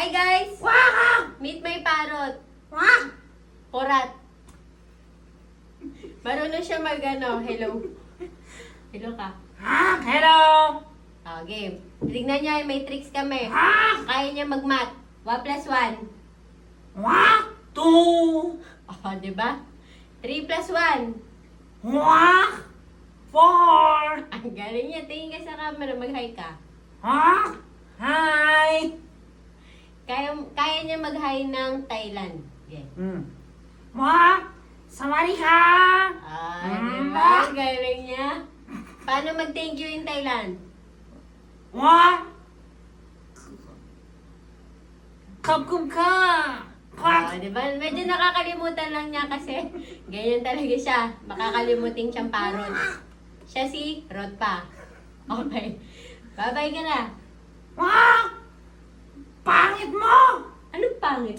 Hi guys! Wak! Meet my parrot. Wak! Porat. Marunong siya hello. Hello ka. Hello! Game. Tignan niya, may tricks kami. Wak! Kaya niya mag-math. 1 plus 1. Wak! 2! Diba? 3 plus 1. Wak! 4! Ang galing niya. Tingin ka sa camera, mag-hi ka. Wak! Hi! Kaya niya mag-hi ng Thailand. Okay. Wak! Sawari ka! Diba? Ang galing niya. Paano mag-thank you in Thailand? Wak! Kapkum ka! Wak! Diba? Medyo nakakalimutan lang niya kasi ganyan talaga siya. Makakalimutin siyang parrot. Siya si Rodpa. Okay. Bye-bye ka na. Wak! Pangit mo! Anong pangit?